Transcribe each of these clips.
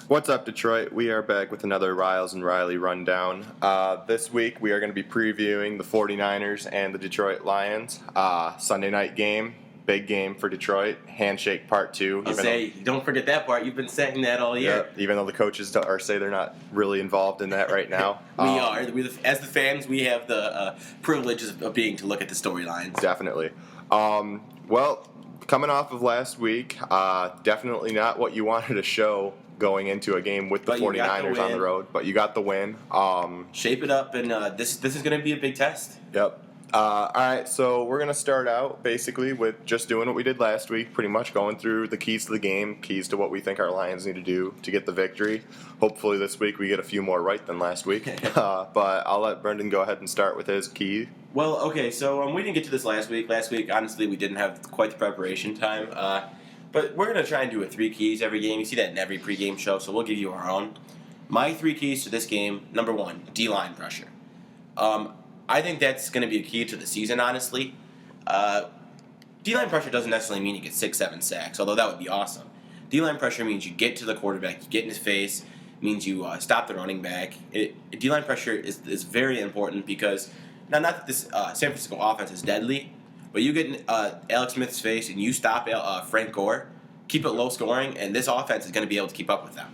What's up, Detroit? We are back with another Riles and Riley rundown. This week we are going to be previewing the 49ers and the Detroit Lions. Sunday night game, big game for Detroit. Handshake Part 2. Don't forget that part. You've been saying that all year. Yeah, even though the coaches say they're not really involved in that right now. We are. As the fans, we have the privilege of being to look at the storylines. Definitely. Well, coming off of last week, definitely not what you wanted to show going into a game with the 49ers on the road, but you got the win. Shape it up, and this is going to be a big test. Yep. All right, so we're going to start out basically with just doing what we did last week, pretty much going through the keys to the game, keys to what we think our Lions need to do to get the victory. Hopefully this week we get a few more right than last week, but I'll let Brendan go ahead and start with his key. Well, okay, so we didn't get to this last week. Last week, honestly, we didn't have quite the preparation time. But we're going to try and do a 3 keys every game. You see that in every pregame show, so we'll give you our own. My 3 keys to this game, number 1, D-line pressure. I think that's going to be a key to the season, honestly. D-line pressure doesn't necessarily mean you get 6-7 sacks, although that would be awesome. D-line pressure means you get to the quarterback, you get in his face, means you stop the running back. D-line pressure is very important because, now not that this San Francisco offense is deadly, but you get in Alex Smith's face and you stop Frank Gore, keep it low scoring, and this offense is going to be able to keep up with them.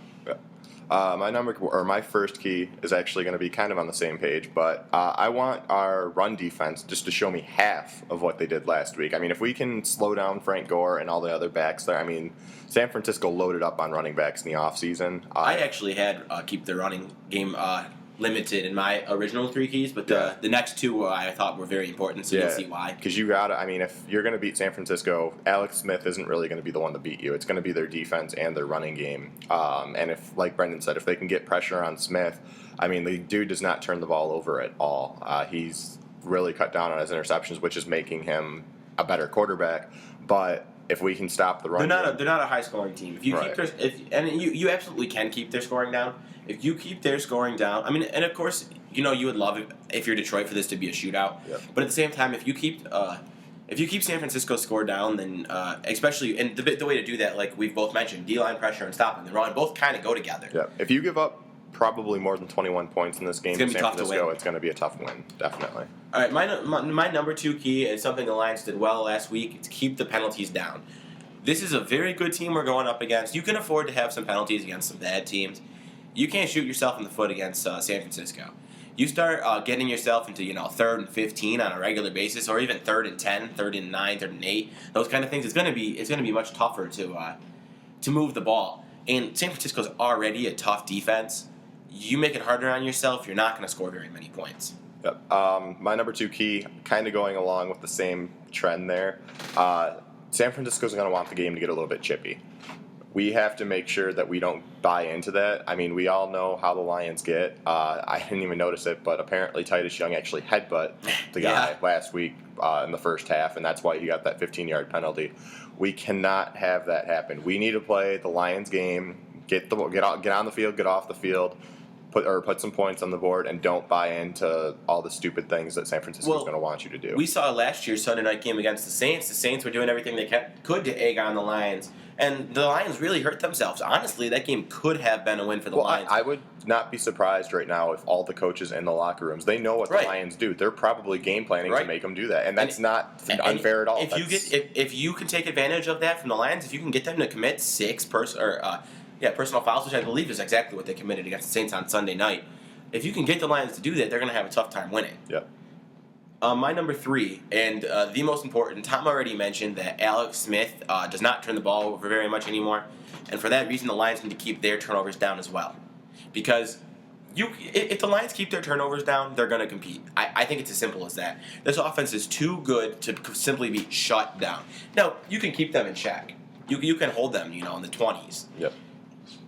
My first key is actually going to be kind of on the same page, but I want our run defense just to show me half of what they did last week. I mean, if we can slow down Frank Gore and all the other backs there, I mean, San Francisco loaded up on running backs in the offseason. I actually had keep the running game limited in my original 3 keys, but the next 2 I thought were very important, so you'll see why. Because if you're going to beat San Francisco, Alex Smith isn't really going to be the one to beat you. It's going to be their defense and their running game. And if, like Brendan said, if they can get pressure on Smith, I mean, the dude does not turn the ball over at all. He's really cut down on his interceptions, which is making him a better quarterback. But if we can stop the run, they're not a high scoring team. If you keep you absolutely can keep their scoring down. If you keep their scoring down, I mean, and of course, you would love it if you're Detroit for this to be a shootout. Yep. But at the same time, if you keep San Francisco's score down, then especially, and the way to do that, like we've both mentioned, D-line pressure and stopping the run, both kind of go together. Yeah. If you give up probably more than 21 points in this game in San Francisco, it's going to be a tough win, definitely. All right, my number 2 key is something the Lions did well last week. It's keep the penalties down. This is a very good team we're going up against. You can afford to have some penalties against some bad teams. You can't shoot yourself in the foot against San Francisco. You start getting yourself into 3rd and 15 on a regular basis, or even 3rd and 10, 3rd and 9, 3rd and 8. Those kind of things. It's going to be much tougher to move the ball. And San Francisco's already a tough defense. You make it harder on yourself, you're not going to score very many points. Yep. My number 2 key, kind of going along with the same trend there. San Francisco's going to want the game to get a little bit chippy. We have to make sure that we don't buy into that. I mean, we all know how the Lions get. I didn't even notice it, but apparently Titus Young actually headbutt the guy last week in the first half, and that's why he got that 15-yard penalty. We cannot have that happen. We need to play the Lions game, get on the field, get off the field, put some points on the board, and don't buy into all the stupid things that San Francisco is going to want you to do. We saw last year's Sunday night game against the Saints. The Saints were doing everything they could to egg on the Lions. And the Lions really hurt themselves. Honestly, that game could have been a win for the Lions. I would not be surprised right now if all the coaches in the locker rooms, they know what the Lions do. They're probably game planning to make them do that. And that's not unfair at all. If you can take advantage of that from the Lions, if you can get them to commit 6 personal fouls, which I believe is exactly what they committed against the Saints on Sunday night. If you can get the Lions to do that, they're going to have a tough time winning. Yep. My number 3, and the most important, Tom already mentioned that Alex Smith does not turn the ball over very much anymore, and for that reason, the Lions need to keep their turnovers down as well. Because if the Lions keep their turnovers down, they're going to compete. I think it's as simple as that. This offense is too good to simply be shut down. Now, you can keep them in check. You can hold them, in the 20s. Yep.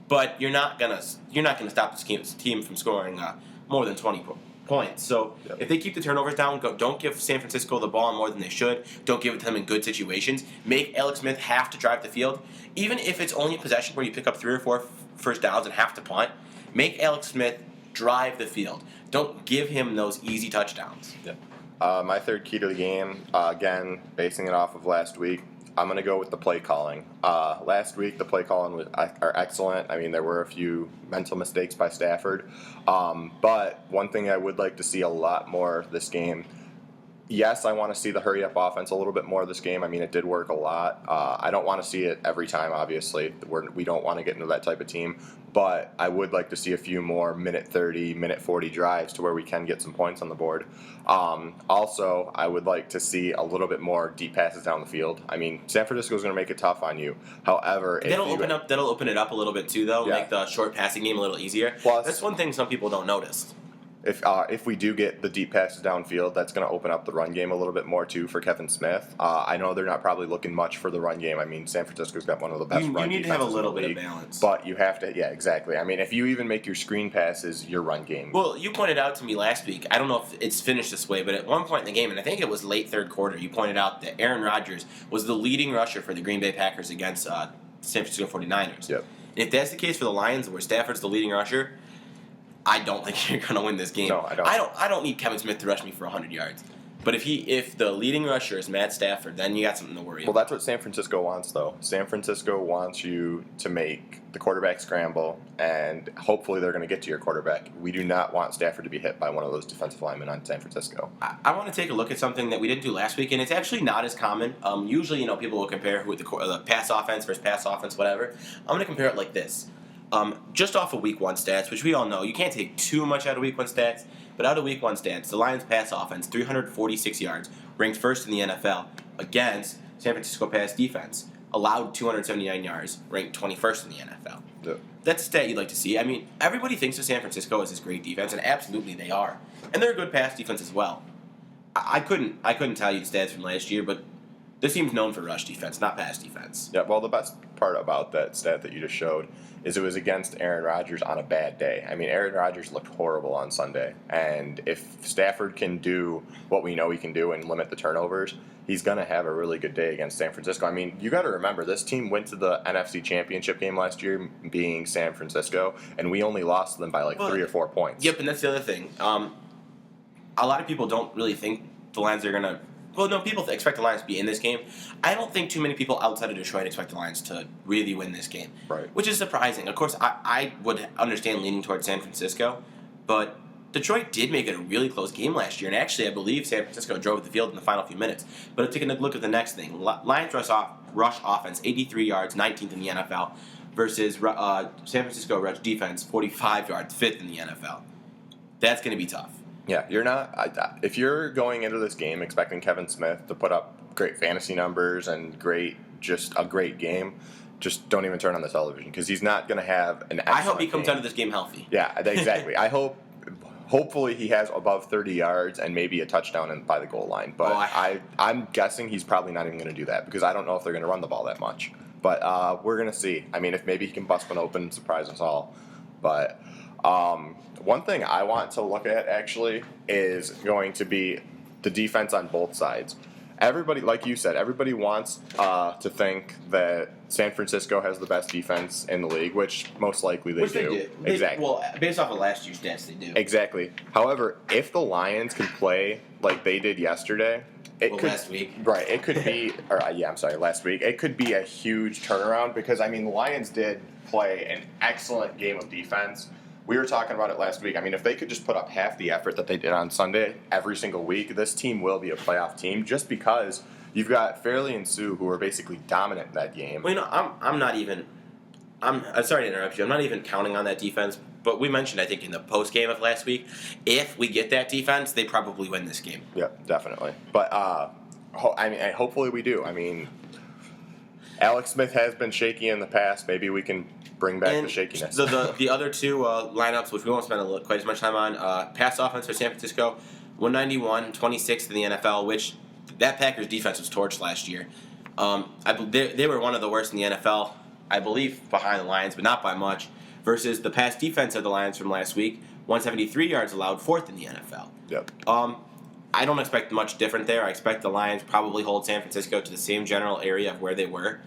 But you're not gonna stop this team from scoring more than 20 points. So if they keep the turnovers down, don't give San Francisco the ball more than they should. Don't give it to them in good situations. Make Alex Smith have to drive the field, even if it's only a possession where you pick up 3 or 4 first downs and have to punt. Make Alex Smith drive the field. Don't give him those easy touchdowns. Yeah. My 3rd key to the game, again, basing it off of last week, I'm going to go with the play calling. Last week, the play calling are excellent. I mean, there were a few mental mistakes by Stafford. But one thing I would like to see a lot more this game, yes, I want to see the hurry-up offense a little bit more this game. I mean, it did work a lot. I don't want to see it every time, obviously. We don't want to get into that type of team. But I would like to see a few more minute 30, minute 40 drives to where we can get some points on the board. Also, I would like to see a little bit more deep passes down the field. I mean, San Francisco is going to make it tough on you. However, That'll open it up a little bit too, though. Yeah. Make the short passing game a little easier. Plus, that's one thing some people don't notice. If we do get the deep passes downfield, that's going to open up the run game a little bit more too for Kevin Smith. I know they're not probably looking much for the run game. I mean, San Francisco's got one of the best run defenses. You need to have a little in the bit league, of balance. but you have to. Yeah, exactly. I mean, if you even make your screen passes your run game. Well, you pointed out to me last week. I don't know if it's finished this way, but at one point in the game, and I think it was late third quarter, you pointed out that Aaron Rodgers was the leading rusher for the Green Bay Packers against San Francisco 49ers. Yep. And if that's the case for the Lions, where Stafford's the leading rusher, I don't think you're going to win this game. No, I don't. I don't need Kevin Smith to rush me for 100 yards. But if the leading rusher is Matt Stafford, then you got something to worry about. Well, that's what San Francisco wants, though. San Francisco wants you to make the quarterback scramble, and hopefully they're going to get to your quarterback. We do not want Stafford to be hit by one of those defensive linemen on San Francisco. I want to take a look at something that we didn't do last week, and it's actually not as common. Usually, people will compare with the pass offense versus pass offense, whatever. I'm going to compare it like this. Just off of Week 1 stats, which we all know, you can't take too much out of Week 1 stats, but out of Week 1 stats, the Lions pass offense, 346 yards, ranked first in the NFL, against San Francisco pass defense, allowed 279 yards, ranked 21st in the NFL. Yeah. That's a stat you'd like to see. I mean, everybody thinks of San Francisco as this great defense, and absolutely they are. And they're a good pass defense as well. I couldn't tell you the stats from last year, but this team's known for rush defense, not pass defense. Yeah, well, the best part about that stat that you just showed is it was against Aaron Rodgers on a bad day. I mean, Aaron Rodgers looked horrible on Sunday, and if Stafford can do what we know he can do and limit the turnovers, he's going to have a really good day against San Francisco. I mean, you got to remember, this team went to the NFC Championship game last year being San Francisco, and we only lost them by 3 or 4 points. Yep, and that's the other thing. A lot of people don't really think the Lions are going to... Well, no, people expect the Lions to be in this game. I don't think too many people outside of Detroit expect the Lions to really win this game. Right. Which is surprising. Of course, I would understand leaning towards San Francisco, but Detroit did make it a really close game last year, and actually I believe San Francisco drove the field in the final few minutes. But taking a look at the next thing, Lions rush offense, 83 yards, 19th in the NFL, versus San Francisco rush defense, 45 yards, 5th in the NFL. That's going to be tough. Yeah, you're not. If you're going into this game expecting Kevin Smith to put up great fantasy numbers and just a great game, just don't even turn on the television because he's not going to have an excellent I hope he comes game. out of this game healthy. Yeah, exactly. Hopefully he has above 30 yards and maybe a touchdown by the goal line. But I'm guessing he's probably not even going to do that because I don't know if they're going to run the ball that much. But we're going to see. I mean, if maybe he can bust one open and surprise us all. But one thing I want to look at, actually, is going to be the defense on both sides. Everybody, like you said, everybody wants to think that San Francisco has the best defense in the league, which most likely they do. Exactly. Well, based off of last year's stats, they do. Exactly. However, if the Lions can play like they did yesterday, last week. Right. It could be, last week. It could be a huge turnaround because, the Lions did play an excellent game of defense. We were talking about it last week. I mean, if they could just put up half the effort that they did on Sunday every single week, this team will be a playoff team just because you've got Fairley and Sue who are basically dominant in that game. Well, I'm sorry to interrupt you. I'm not even counting on that defense, but we mentioned, I think, in the post game of last week, if we get that defense, they probably win this game. Yeah, definitely. But hopefully we do. I mean, Alex Smith has been shaky in the past. Maybe we can bring back the shakiness. The other two lineups, which we won't spend quite as much time on, pass offense for San Francisco, 191, 26th in the NFL, which that Packers defense was torched last year. They were one of the worst in the NFL, I believe, behind the Lions, but not by much, versus the pass defense of the Lions from last week, 173 yards allowed, 4th in the NFL. Yep. I don't expect much different there. I expect the Lions probably hold San Francisco to the same general area of where they were.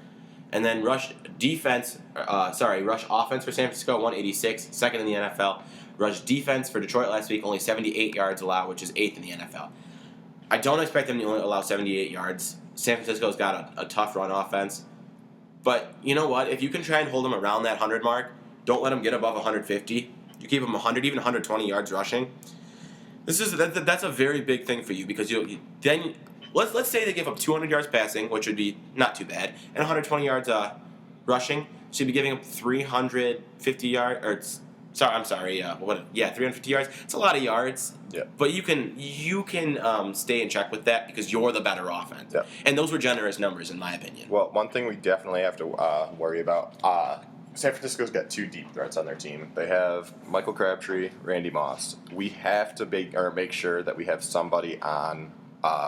And then rush offense for San Francisco, 186, 2nd in the NFL. Rush defense for Detroit last week, only 78 yards allowed, which is 8th in the NFL. I don't expect them to only allow 78 yards. San Francisco's got a tough run offense. But you know what? If you can try and hold them around that 100 mark, don't let them get above 150. You keep them 100, even 120 yards rushing. That's a very big thing for you because then let's say they give up 200 yards passing, which would be not too bad, and 120 yards rushing. So you'd be giving up 350 yards. 350 yards. It's a lot of yards. Yeah. But you can stay in check with that because you're the better offense. Yeah. And those were generous numbers in my opinion. Well, one thing we definitely have to worry about. San Francisco's got 2 deep threats on their team. They have Michael Crabtree, Randy Moss. We have to make sure that we have somebody on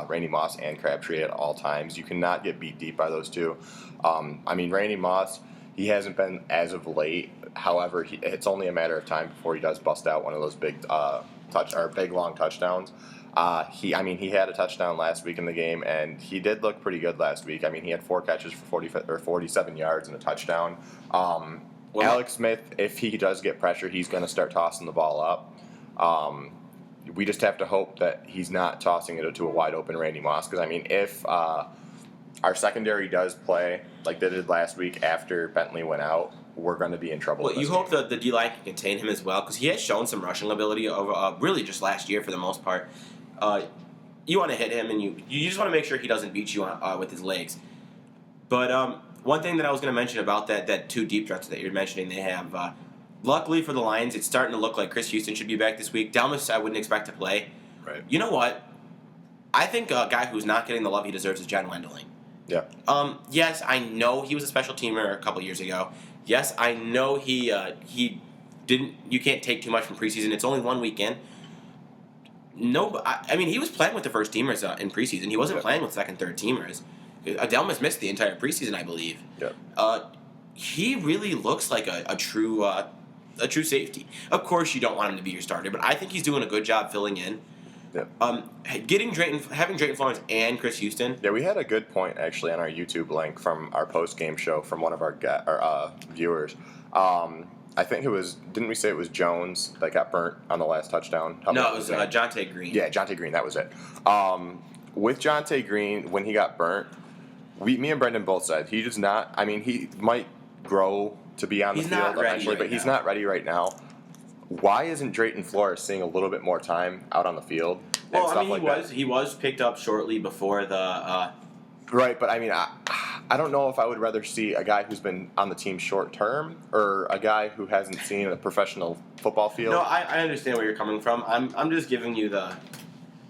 Randy Moss and Crabtree at all times. You cannot get beat deep by those two. Randy Moss, he hasn't been as of late. However, it's only a matter of time before he does bust out one of those big long touchdowns. He had a touchdown last week in the game, and he did look pretty good last week. He had 4 catches for 47 yards and a touchdown. Alex Smith, if he does get pressure, he's going to start tossing the ball up. We just have to hope that he's not tossing it to a wide open Randy Moss. Because if our secondary does play like they did last week after Bentley went out, we're going to be in trouble. Well, you hope that the D-line can contain him as well because he has shown some rushing ability over really just last year for the most part. You want to hit him, and you just want to make sure he doesn't beat you with his legs. But one thing that I was going to mention about that 2 deep threats that you're mentioning, they have. Luckily for the Lions, it's starting to look like Chris Houston should be back this week. Dalmas, I wouldn't expect to play. Right. You know what? I think a guy who's not getting the love he deserves is John Wendling. Yeah. Yes, I know he was a special teamer a couple years ago. Yes, I know he didn't. You can't take too much from preseason. It's only 1 week in. No, he was playing with the first teamers in preseason. He wasn't playing with second, third teamers. Adelmas missed the entire preseason, I believe. Yeah. He really looks like a true safety. Of course, you don't want him to be your starter, but I think he's doing a good job filling in. Yeah. Having Drayton Florence and Chris Houston. Yeah, we had a good point actually on our YouTube link from our post game show from one of our viewers. I think it was. Didn't we say it was Jones that got burnt on the last touchdown? No, it was Jonte Green. Yeah, Jonte Green. That was it. With Jonte Green, when he got burnt, me and Brendan both said he does not. He might grow to be on the field eventually, but he's not ready right now. Why isn't Drayton Flores seeing a little bit more time out on the field? Well, he was picked up shortly before the. Right, but I don't know if I would rather see a guy who's been on the team short term or a guy who hasn't seen a professional football field. No, I understand where you're coming from. I'm just giving you the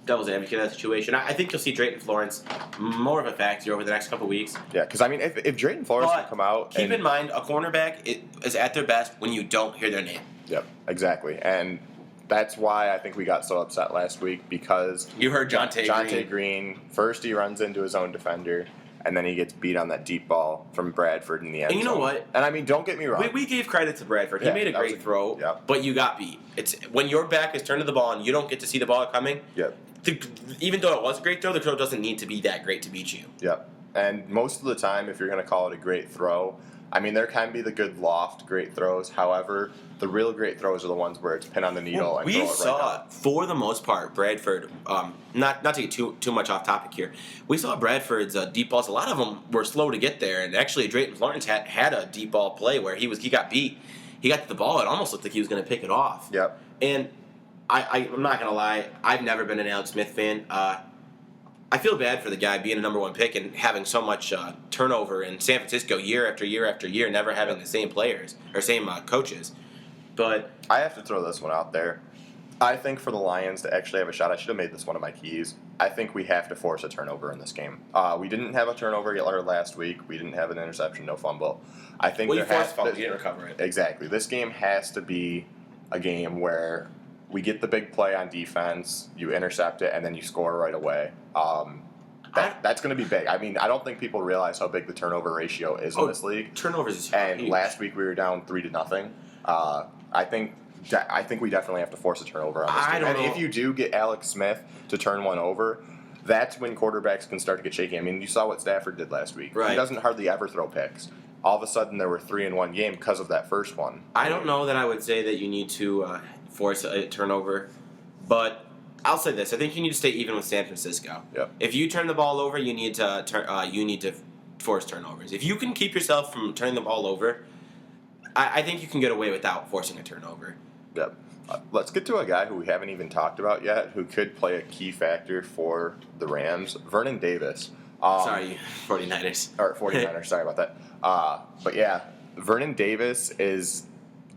devil's advocate of that situation. I think you'll see Drayton Florence more of a factor over the next couple weeks. Yeah, because if Drayton Florence can come out, keep in mind a cornerback is at their best when you don't hear their name. Yep, exactly, and that's why I think we got so upset last week because you heard Jonte Green. First, he runs into his own defender, and then he gets beat on that deep ball from Bradford in the end. And you know what? And don't get me wrong. We gave credit to Bradford. He made a great throw, but you got beat. It's when your back is turned to the ball and you don't get to see the ball coming. Yep. Even though it was a great throw, the throw doesn't need to be that great to beat you. Yep. And most of the time, if you're going to call it a great throw, there can be the good loft great throws. However, the real great throws are the ones where it's pin on the needle and throw it right saw, for the most part, Bradford, not to get too much off topic here, we saw Bradford's deep balls. A lot of them were slow to get there, and actually Drayton Florence had a deep ball play where he got beat. He got to the ball. It almost looked like he was going to pick it off. Yep. And I'm not going to lie, I've never been an Alex Smith fan. I feel bad for the guy being a number 1 pick and having so much turnover in San Francisco year after year after year, never having the same players or same coaches. But I have to throw this one out there. I think for the Lions to actually have a shot, I should have made this one of my keys. I think we have to force a turnover in this game. We didn't have a turnover last week. We didn't have an interception, no fumble. I think you forced fumble, you didn't recover it. Exactly. This game has to be a game where we get the big play on defense, you intercept it, and then you score right away. That's going to be big. I don't think people realize how big the turnover ratio is in this league. Turnovers is and huge. Last week we were down 3-0. I think we definitely have to force a turnover on this game. And if you do get Alex Smith to turn one over, that's when quarterbacks can start to get shaky. You saw what Stafford did last week. Right. He doesn't hardly ever throw picks. All of a sudden, there were 3 in one game because of that first one. I don't know that I would say that you need to force a turnover, but I'll say this. I think you need to stay even with San Francisco. Yep. If you turn the ball over, you need to force turnovers. If you can keep yourself from turning the ball over, I think you can get away without forcing a turnover. Yep. Let's get to a guy who we haven't even talked about yet, who could play a key factor for the Rams, Vernon Davis. Sorry, 49ers. Or 49ers, sorry about that. But yeah, Vernon Davis is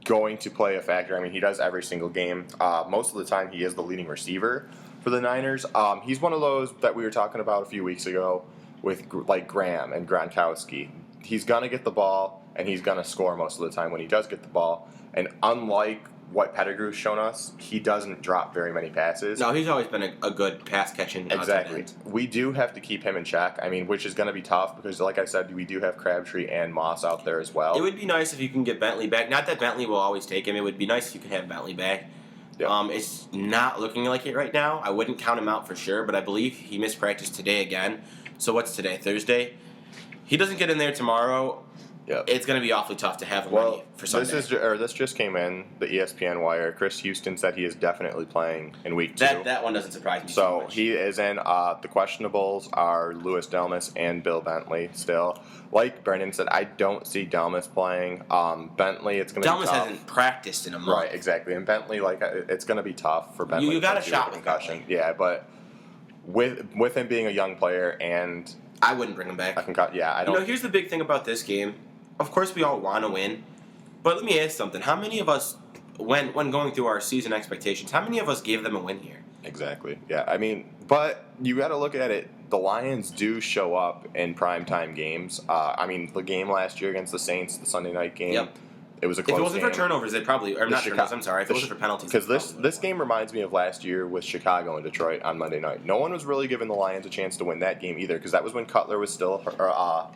going to play a factor. I mean, he does every single game. Most of the time, he is the leading receiver for the Niners. He's one of those that we were talking about a few weeks ago with like Graham and Gronkowski. He's going to get the ball, and he's going to score most of the time when he does get the ball. And unlike what Pettigrew's shown us, he doesn't drop very many passes. No, he's always been a good pass catching. Exactly. We do have to keep him in check. I mean, which is going to be tough because, like I said, we do have Crabtree and Moss out there as well. It would be nice if you can get Bentley back. Not that Bentley will always take him. It would be nice if you could have Bentley back. Yep. It's not looking like it right now. I wouldn't count him out for sure, but I believe he missed practice today again. So what's today? Thursday? He doesn't get in there tomorrow. Yep. It's going to be awfully tough to have him ready for Sunday. This just came in, the ESPN wire. Chris Houston said he is definitely playing in week 2. That one doesn't surprise me so much. He is in. The questionables are Louis Delmas and Bill Bentley still. Like Brendan said, I don't see Delmas playing. Bentley, it's going to be tough. Delmas hasn't practiced in a month. Right, exactly. And Bentley, it's going to be tough for Bentley. You got a shot with concussion. Yeah, but with him being a young player and I wouldn't bring him back. I don't. Here's the big thing about this game. Of course, we all want to win, but let me ask something. How many of us, when going through our season expectations, how many of us gave them a win here? Exactly. Yeah, I mean, but you got to look at it. The Lions do show up in primetime games. I mean, the game last year against the Saints, the Sunday night game. Yep. It was a close game. If it wasn't for turnovers, they'd probably... Or not turnovers, I'm sorry. If it wasn't for penalties... Because this game reminds me of last year with Chicago and Detroit on Monday night. No one was really giving the Lions a chance to win that game either, because that was when Cutler was still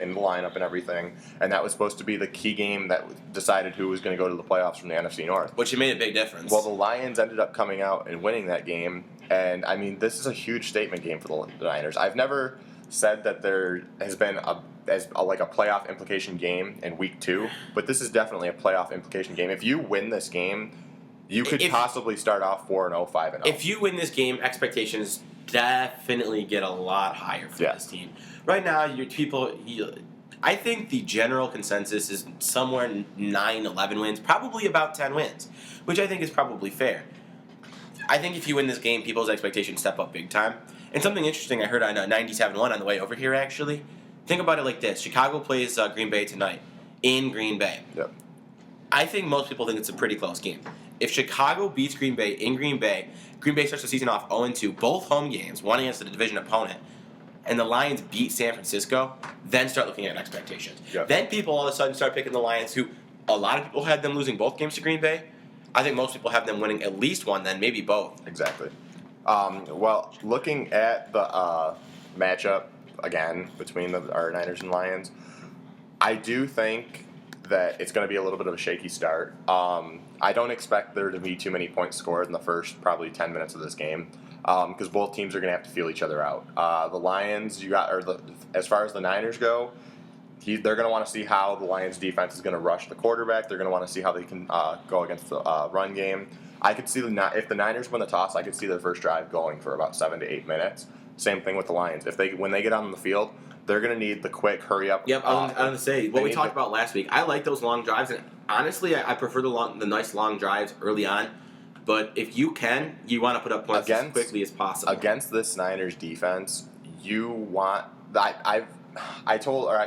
in the lineup and everything, and that was supposed to be the key game that decided who was going to go to the playoffs from the NFC North. Which made a big difference. Well, the Lions ended up coming out and winning that game, and, I mean, this is a huge statement game for the Niners. I've never said that there has been a playoff implication game in week 2, but this is definitely a playoff implication game. If you win this game, you could possibly start off 4-0, 5-0. If you win this game, expectations definitely get a lot higher for this team. Right now, I think the general consensus is somewhere 9-11 wins, probably about 10 wins, which I think is probably fair. I think if you win this game, people's expectations step up big time. And something interesting I heard on 97.1 on the way over here, actually. Think about it like this. Chicago plays Green Bay tonight in Green Bay. Yep. I think most people think it's a pretty close game. If Chicago beats Green Bay in Green Bay starts the season off 0-2, both home games, one against a division opponent, and the Lions beat San Francisco, then start looking at expectations. Yep. Then people all of a sudden start picking the Lions, who a lot of people had them losing both games to Green Bay. I think most people have them winning at least one, then maybe both. Exactly. Well, looking at the matchup, again, between our Niners and Lions, I do think that it's going to be a little bit of a shaky start. I don't expect there to be too many points scored in the first probably 10 minutes of this game because both teams are going to have to feel each other out. The Lions, as far as the Niners go, they're going to want to see how the Lions defense is going to rush the quarterback. They're going to want to see how they can go against the run game. I could see if the Niners win the toss, I could see their first drive going for about 7 to 8 minutes. Same thing with the Lions. When they get on the field, they're going to need the quick hurry up. Yep, I was going to say what we talked about last week. I like those long drives, and honestly, I prefer the nice long drives early on. But if you can, you want to put up points as quickly as possible. Against this Niners defense, you want I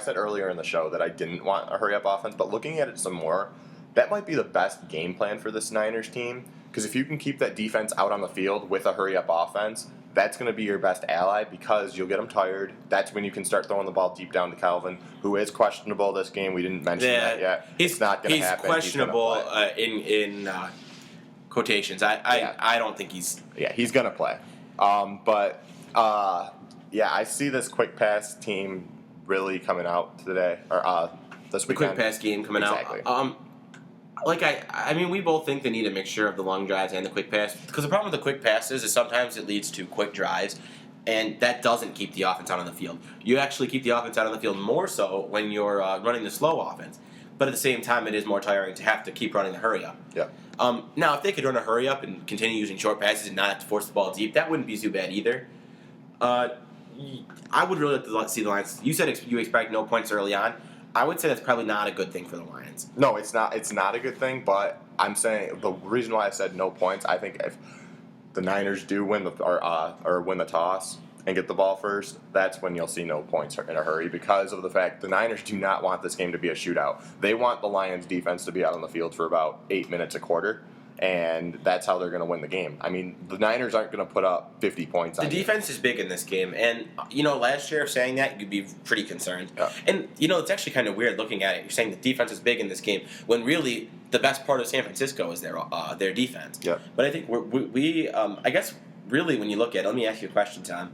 said earlier in the show that I didn't want a hurry up offense, but looking at it some more, that might be the best game plan for this Niners team. Because if you can keep that defense out on the field with a hurry-up offense, that's going to be your best ally because you'll get them tired. That's when you can start throwing the ball deep down to Calvin, who is questionable this game. We didn't mention that yet. It's not going to happen. He's questionable in quotations. I don't think he's... Yeah, he's going to play. I see this quick pass team really coming out today, or this weekend. The quick pass game coming out. I mean, we both think they need a mixture of the long drives and the quick pass. Because the problem with the quick passes is sometimes it leads to quick drives, and that doesn't keep the offense out on the field. You actually keep the offense out on the field more so when you're running the slow offense. but at the same time, it is more tiring to have to keep running the hurry up. Yeah. Now, if they could run a hurry up and continue using short passes and not have to force the ball deep, that wouldn't be too bad either. I would really like to see the Lions. You said you expect no points early on. I would say that's probably not a good thing for the Lions. No, it's not. It's not a good thing. But I'm saying the reason why I said no points. I think if the Niners do win or win the toss and get the ball first, that's when you'll see no points in a hurry because of the fact the Niners do not want this game to be a shootout. They want the Lions defense to be out on the field for about 8 minutes a quarter, and that's how they're going to win the game. I mean, the Niners aren't going to put up 50 points on The defense is big in this game, and, last year saying that, you'd be pretty concerned. Yeah. And, it's actually kind of weird looking at it. You're saying the defense is big in this game when really the best part of San Francisco is their defense. Yeah. But I think I guess really when you look at it, let me ask you a question, Tom.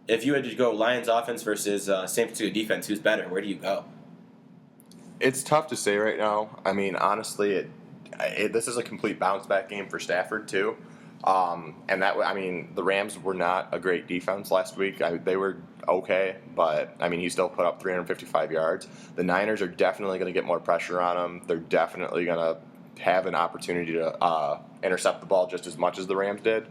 If you had to go Lions offense versus San Francisco defense, who's better? Where do you go? It's tough to say right now. I mean, honestly, this is a complete bounce back game for Stafford too, and the Rams were not a great defense last week. They were okay, but he still put up 355 yards. The Niners are definitely going to get more pressure on him. They're definitely going to have an opportunity to intercept the ball just as much as the Rams did.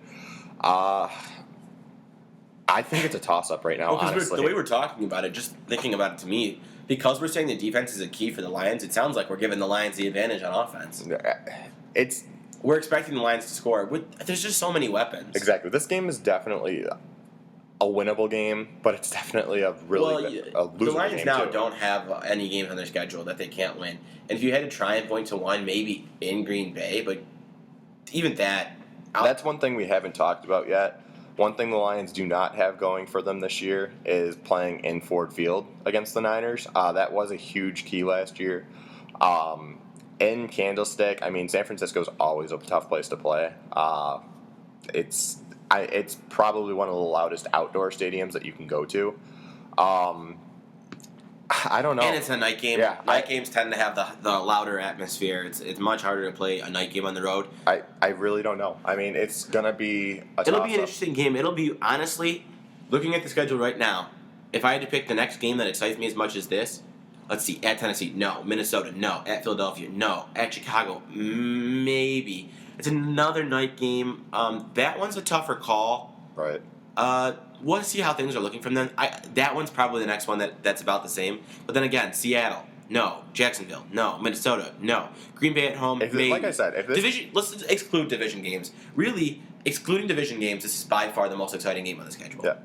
I think it's a toss-up right now, honestly. The way we're talking about it, just thinking about it to me, because we're saying the defense is a key for the Lions, it sounds like we're giving the Lions the advantage on offense. We're expecting the Lions to score. There's just so many weapons. Exactly. This game is definitely a winnable game, but it's definitely a losable game, the Lions now too. don't have any games on their schedule that they can't win. And if you had to try and point to one, maybe in Green Bay, but even that... That's one thing we haven't talked about yet. One thing the Lions do not have going for them this year is playing in Ford Field against the Niners. That was a huge key last year. In Candlestick, San Francisco's always a tough place to play. It's probably one of the loudest outdoor stadiums that you can go to. I don't know. And it's a night game. Yeah, night games tend to have the louder atmosphere. It's much harder to play a night game on the road. I really don't know. It's going to be a It'll toss-up. be an interesting game. It'll be, honestly, looking at the schedule right now, if I had to pick the next game that excites me as much as this, let's see, at Tennessee, no. Minnesota, no. At Philadelphia, no. At Chicago, maybe. It's another night game. That one's a tougher call. Right. We'll see how things are looking from them. That one's probably the next one that's about the same. But then again, Seattle, no. Jacksonville, no. Minnesota, no. Green Bay at home, maybe. Like I said, let's exclude division games. Really, excluding division games, this is by far the most exciting game on the schedule. Yeah.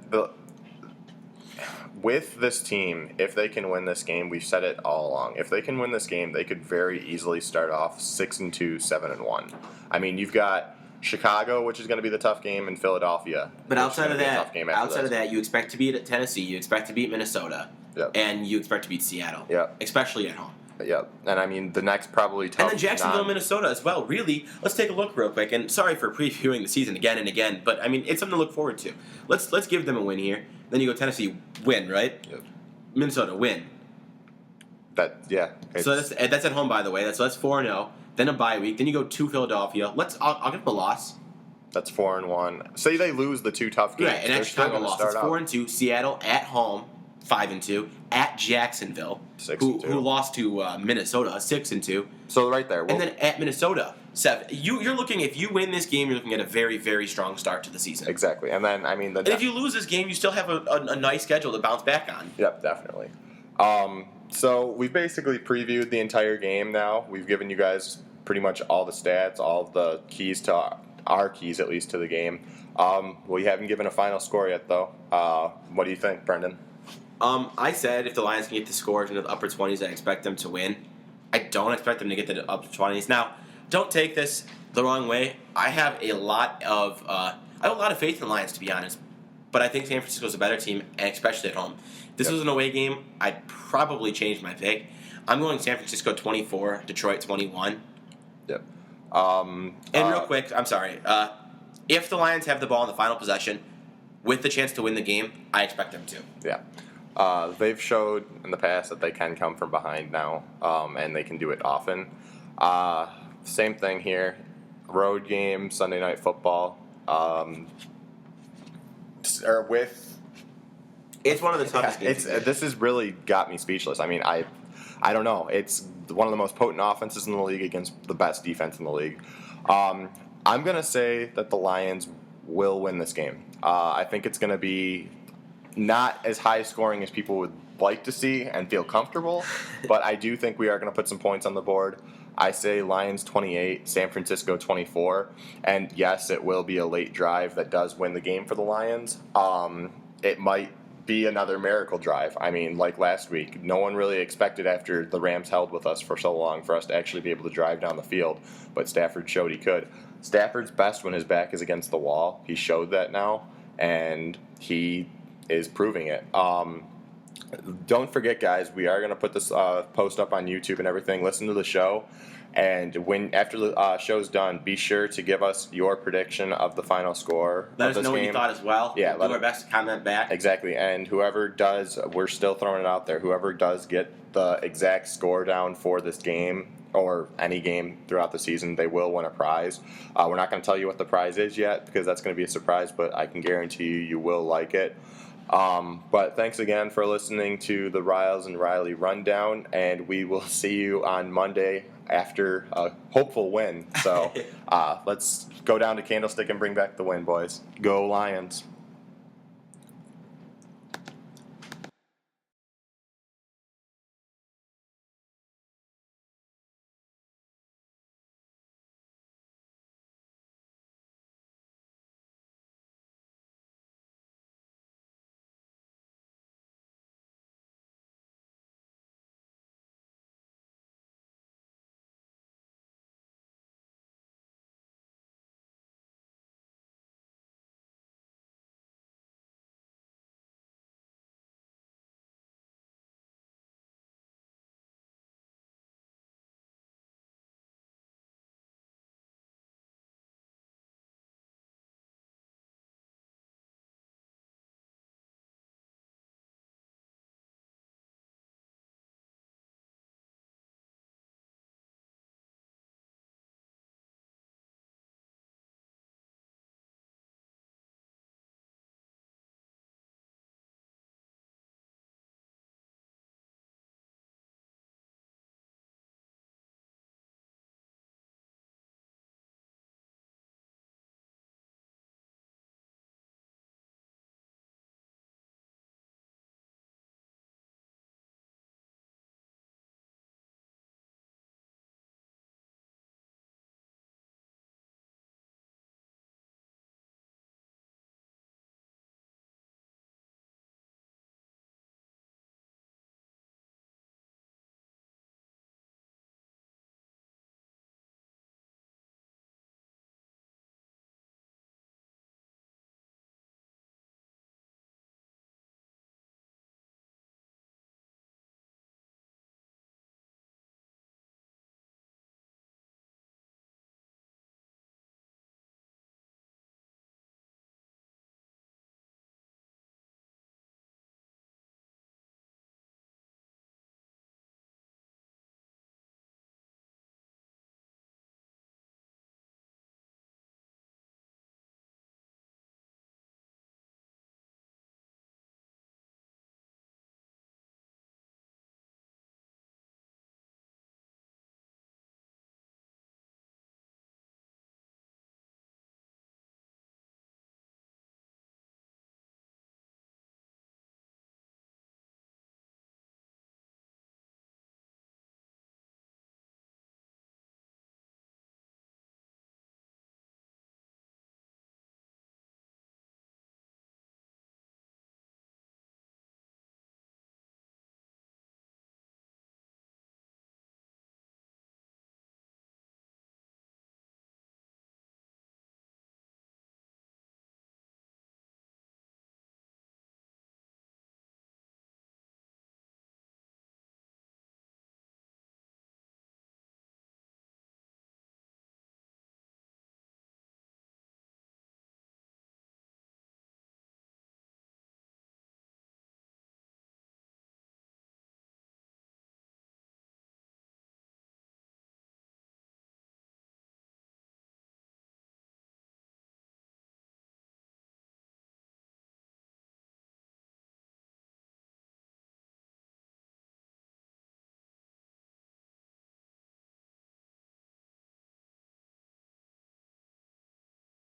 With this team, if they can win this game, we've said it all along. If they can win this game, they could very easily start off 6-2, 7-1. You've got Chicago, which is going to be the tough game, and Philadelphia. But outside of that, you expect to beat Tennessee, you expect to beat Minnesota, yep. And you expect to beat Seattle, yep. Especially at home. Yep. And the next probably tough. And then Jacksonville, Minnesota as well. Really, let's take a look real quick. And sorry for previewing the season again and again, but it's something to look forward to. Let's give them a win here. Then you go Tennessee, win, right? Yep. Minnesota, win. So that's at home, by the way. That's 4-0. Then a bye week. Then you go to Philadelphia. I'll give them a loss. That's 4-1. Say they lose the two tough games. Right, and at Chicago loss. It's 4-2. Seattle at home, 5-2. At Jacksonville, 6-2. Who lost to Minnesota, 6-2. So right there. And then at Minnesota, 7. You're looking, if you win this game, you're looking at a very, very strong start to the season. Exactly. And then and if you lose this game, you still have a nice schedule to bounce back on. Yep, definitely. So we've basically previewed the entire game now. We've given you guys pretty much all the stats, all of the keys to our keys, at least, to the game. We haven't given a final score yet, though. What do you think, Brendan? I said if the Lions can get the scores into the upper 20s, I expect them to win. I don't expect them to get to the upper 20s. Now, don't take this the wrong way. I have a lot of faith in the Lions, to be honest. But I think San Francisco's a better team, and especially at home. If this was an away game, I'd probably change my pick. I'm going San Francisco 24, Detroit 21. Yep. And real quick, I'm sorry. If the Lions have the ball in the final possession with the chance to win the game, I expect them to. Yeah. They've showed in the past that they can come from behind now, and they can do it often. Same thing here. Road game, Sunday Night Football. It's one of the toughest games. This has really got me speechless. I don't know. It's one of the most potent offenses in the league against the best defense in the league. I'm going to say that the Lions will win this game. I think it's going to be not as high scoring as people would like to see and feel comfortable, but I do think we are going to put some points on the board. I say Lions 28, San Francisco 24, and yes, it will be a late drive that does win the game for the Lions. It might be another miracle drive. I mean, like last week, no one really expected after the Rams held with us for so long for us to actually be able to drive down the field, but Stafford showed he could. Stafford's best when his back is against the wall. He showed that now, and he is proving it. Don't forget, guys, we are going to put this post up on YouTube and everything. Listen to the show. And after the show's done, be sure to give us your prediction of the final score Let of us this know what game. you thought as well. Yeah, we'll do our best to comment back. Exactly. And whoever does, we're still throwing it out there, whoever does get the exact score down for this game or any game throughout the season, they will win a prize. We're not going to tell you what the prize is yet because that's going to be a surprise, but I can guarantee you will like it. But thanks again for listening to the Riles and Riley Rundown, and we will see you on Monday after a hopeful win. So let's go down to Candlestick and bring back the win, boys. Go Lions.